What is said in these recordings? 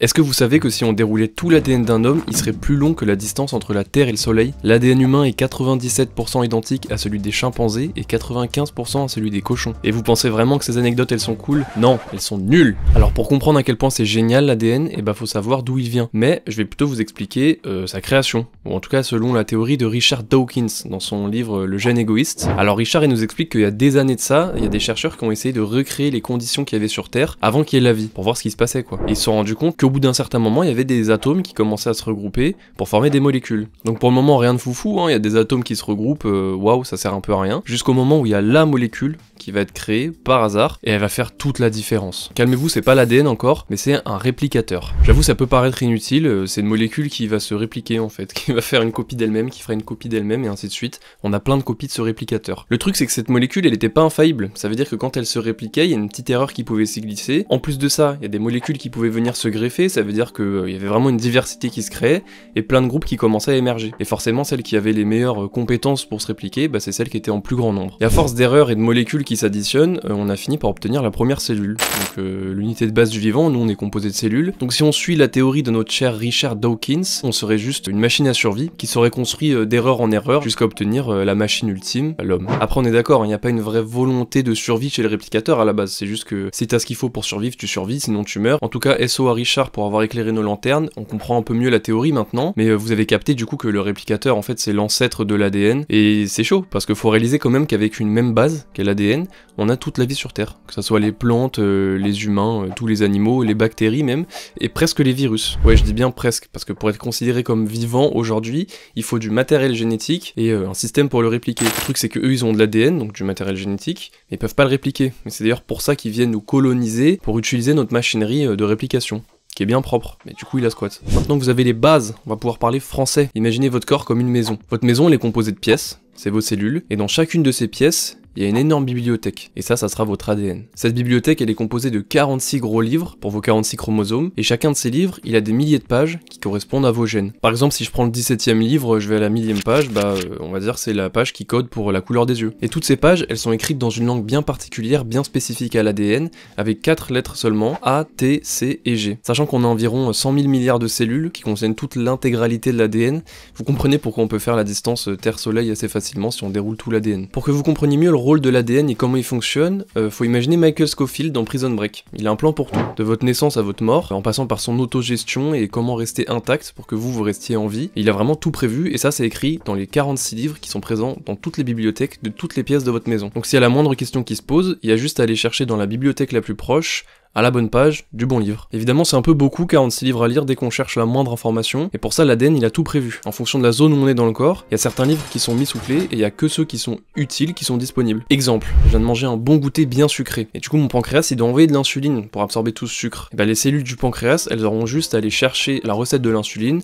Est-ce que vous savez que si on déroulait tout l'ADN d'un homme, il serait plus long que la distance entre la Terre et le Soleil? L'ADN humain est 97% identique à celui des chimpanzés et 95% à celui des cochons. Et vous pensez vraiment que ces anecdotes elles sont cool? Non, elles sont nulles. Alors pour comprendre à quel point c'est génial l'ADN, faut savoir d'où il vient. Mais je vais plutôt vous expliquer sa création, ou en tout cas selon la théorie de Richard Dawkins dans son livre Le gène égoïste. Alors Richard il nous explique qu'il y a des années de ça, il y a des chercheurs qui ont essayé de recréer les conditions qu'il y avait sur Terre avant qu'il y ait la vie, pour voir ce qui se passait quoi. Et ils se sont rendus compte qu'au bout d'un certain moment, il y avait des atomes qui commençaient à se regrouper pour former des molécules. Donc pour le moment, rien de foufou, il y a des atomes qui se regroupent, waouh, ça sert un peu à rien, jusqu'au moment où il y a la molécule qui va être créée par hasard, et elle va faire toute la différence. Calmez-vous, c'est pas l'ADN encore, mais c'est un réplicateur. J'avoue, ça peut paraître inutile, c'est une molécule qui va se répliquer en fait, qui va faire une copie d'elle-même, qui fera une copie d'elle-même, et ainsi de suite. On a plein de copies de ce réplicateur. Le truc, c'est que cette molécule, elle était pas infaillible. Ça veut dire que quand elle se répliquait, il y a une petite erreur qui pouvait s'y glisser. En plus de ça, il y a des molécules qui pouvaient venir se greffer, ça veut dire qu'il y avait vraiment une diversité qui se créait, et plein de groupes qui commençaient à émerger. Et forcément, celle qui avait les meilleures compétences pour se répliquer, c'est celle qui était en plus grand nombre. Et à force d'erreurs et de molécules qui s'additionnent, on a fini par obtenir la première cellule. Donc l'unité de base du vivant, nous on est composé de cellules. Donc si on suit la théorie de notre cher Richard Dawkins, on serait juste une machine à survie qui serait construite d'erreur en erreur jusqu'à obtenir la machine ultime, l'homme. Après on est d'accord, il n'y a pas une vraie volonté de survie chez le réplicateur à la base, c'est juste que si t'as ce qu'il faut pour survivre, tu survis, sinon tu meurs. En tout cas, SO à Richard pour avoir éclairé nos lanternes, on comprend un peu mieux la théorie maintenant, mais vous avez capté du coup que le réplicateur en fait c'est l'ancêtre de l'ADN, et c'est chaud, parce qu'il faut réaliser quand même qu'avec une même base, qu'est l'ADN, on a toute la vie sur Terre, que ce soit les plantes, les humains, tous les animaux, les bactéries même, et presque les virus. Ouais, je dis bien presque, parce que pour être considéré comme vivant aujourd'hui, il faut du matériel génétique et un système pour le répliquer. Le truc c'est que eux ils ont de l'ADN, donc du matériel génétique, mais ils peuvent pas le répliquer. Mais c'est d'ailleurs pour ça qu'ils viennent nous coloniser, pour utiliser notre machinerie de réplication, qui est bien propre, mais du coup il a squat. Maintenant que vous avez les bases, on va pouvoir parler français. Imaginez votre corps comme une maison. Votre maison elle est composée de pièces, c'est vos cellules, et dans chacune de ces pièces, il y a une énorme bibliothèque, et ça sera votre ADN. Cette bibliothèque, elle est composée de 46 gros livres, pour vos 46 chromosomes, et chacun de ces livres, il a des milliers de pages qui correspondent à vos gènes. Par exemple, si je prends le 17e livre, je vais à la 1000e page, on va dire c'est la page qui code pour la couleur des yeux. Et toutes ces pages, elles sont écrites dans une langue bien particulière, bien spécifique à l'ADN, avec 4 lettres seulement, A, T, C et G. Sachant qu'on a environ 100 000 milliards de cellules, qui contiennent toute l'intégralité de l'ADN, vous comprenez pourquoi on peut faire la distance Terre-Soleil assez facilement si on déroule tout l'ADN. Pour que vous compreniez mieux le rôle de l'ADN et comment il fonctionne, faut imaginer Michael Scofield dans Prison Break. Il a un plan pour tout, de votre naissance à votre mort, en passant par son autogestion et comment rester intact pour que vous restiez en vie. Et il a vraiment tout prévu, et ça c'est écrit dans les 46 livres qui sont présents dans toutes les bibliothèques de toutes les pièces de votre maison. Donc s'il y a la moindre question qui se pose, il y a juste à aller chercher dans la bibliothèque la plus proche, à la bonne page, du bon livre. Évidemment, c'est un peu beaucoup 46 livres à lire dès qu'on cherche la moindre information, et pour ça l'ADN il a tout prévu. En fonction de la zone où on est dans le corps, il y a certains livres qui sont mis sous clé, et il y a que ceux qui sont utiles qui sont disponibles. Exemple, je viens de manger un bon goûter bien sucré, et du coup mon pancréas il doit envoyer de l'insuline pour absorber tout ce sucre. Et les cellules du pancréas, elles auront juste à aller chercher la recette de l'insuline,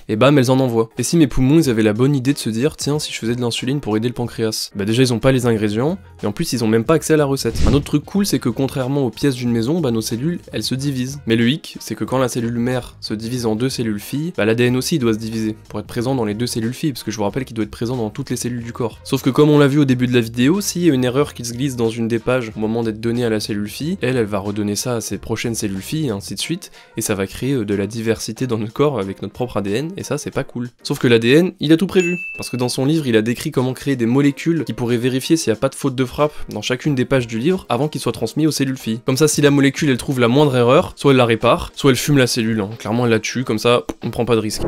et elles en envoient. Et si mes poumons ils avaient la bonne idée de se dire, tiens, si je faisais de l'insuline pour aider le pancréas, déjà ils ont pas les ingrédients, et en plus ils ont même pas accès à la recette. Un autre truc cool, c'est que contrairement aux pièces d'une maison, nos cellules, elles se divisent. Mais le hic, c'est que quand la cellule mère se divise en 2 cellules filles, l'ADN aussi doit se diviser, pour être présent dans les 2 cellules filles, parce que je vous rappelle qu'il doit être présent dans toutes les cellules du corps. Sauf que comme on l'a vu au début de la vidéo, s'il y a une erreur qui se glisse dans une des pages au moment d'être donnée à la cellule fille, elle va redonner ça à ses prochaines cellules filles, et ainsi de suite, et ça va créer de la diversité dans notre corps avec notre propre ADN, et ça c'est pas cool. Sauf que l'ADN, il a tout prévu, parce que dans son livre, il a décrit comment créer des molécules qui pourraient vérifier s'il n'y a pas de faute de frappe dans chacune des pages du livre avant qu'il soit transmis aux cellules filles. Comme ça, si la molécule elle trouve la moindre erreur, soit elle la répare, soit elle fume la cellule, clairement elle la tue, comme ça on prend pas de risque.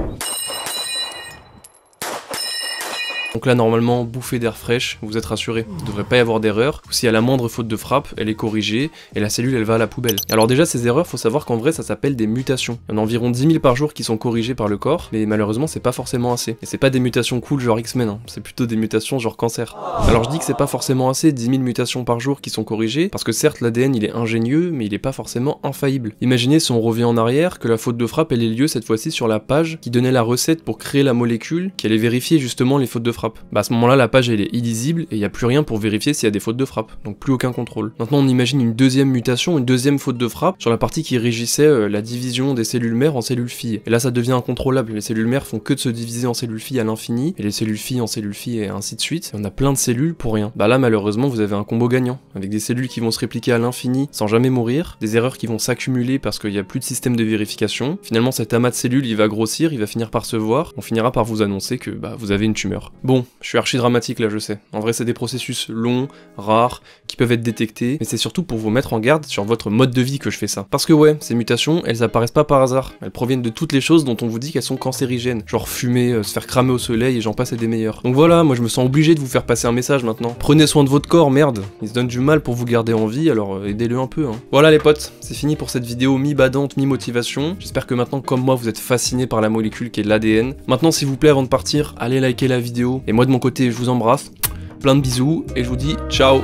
Donc là normalement, bouffée d'air fraîche, vous êtes rassuré, il ne devrait pas y avoir d'erreur, ou s'il y a la moindre faute de frappe, elle est corrigée, et la cellule elle va à la poubelle. Alors déjà ces erreurs, faut savoir qu'en vrai ça s'appelle des mutations. Il y en a environ 10 000 par jour qui sont corrigées par le corps, mais malheureusement c'est pas forcément assez. Et c'est pas des mutations cool genre X-Men, c'est plutôt des mutations genre cancer. Alors je dis que c'est pas forcément assez 10 000 mutations par jour qui sont corrigées, parce que certes l'ADN il est ingénieux, mais il est pas forcément infaillible. Imaginez si on revient en arrière, que la faute de frappe elle ait lieu cette fois-ci sur la page qui donnait la recette pour créer la molécule, qui allait vérifier justement les fautes de frappe frappe. Bah à ce moment-là, la page elle est illisible et il n'y a plus rien pour vérifier s'il y a des fautes de frappe, donc plus aucun contrôle. Maintenant on imagine une deuxième mutation, une deuxième faute de frappe sur la partie qui régissait la division des cellules mères en cellules filles. Et là ça devient incontrôlable, les cellules mères font que de se diviser en cellules filles à l'infini, et les cellules filles en cellules filles et ainsi de suite. Et on a plein de cellules pour rien. Bah là malheureusement vous avez un combo gagnant, avec des cellules qui vont se répliquer à l'infini sans jamais mourir, des erreurs qui vont s'accumuler parce qu'il n'y a plus de système de vérification. Finalement cet amas de cellules il va grossir, il va finir par se voir, on finira par vous annoncer que bah vous avez une tumeur. Bon, je suis archi dramatique là je sais. En vrai c'est des processus longs, rares, qui peuvent être détectés, mais c'est surtout pour vous mettre en garde sur votre mode de vie que je fais ça. Parce que ouais, ces mutations, elles apparaissent pas par hasard, elles proviennent de toutes les choses dont on vous dit qu'elles sont cancérigènes, genre fumer, se faire cramer au soleil et j'en passe et des meilleurs. Donc voilà, moi je me sens obligé de vous faire passer un message maintenant. Prenez soin de votre corps, merde, il se donne du mal pour vous garder en vie, alors aidez-le un peu hein. Voilà les potes, c'est fini pour cette vidéo mi-badante, mi-motivation. J'espère que maintenant comme moi vous êtes fascinés par la molécule qui est l'ADN. Maintenant s'il vous plaît avant de partir, allez liker la vidéo, et moi de mon côté je vous embrasse, plein de bisous, et je vous dis ciao.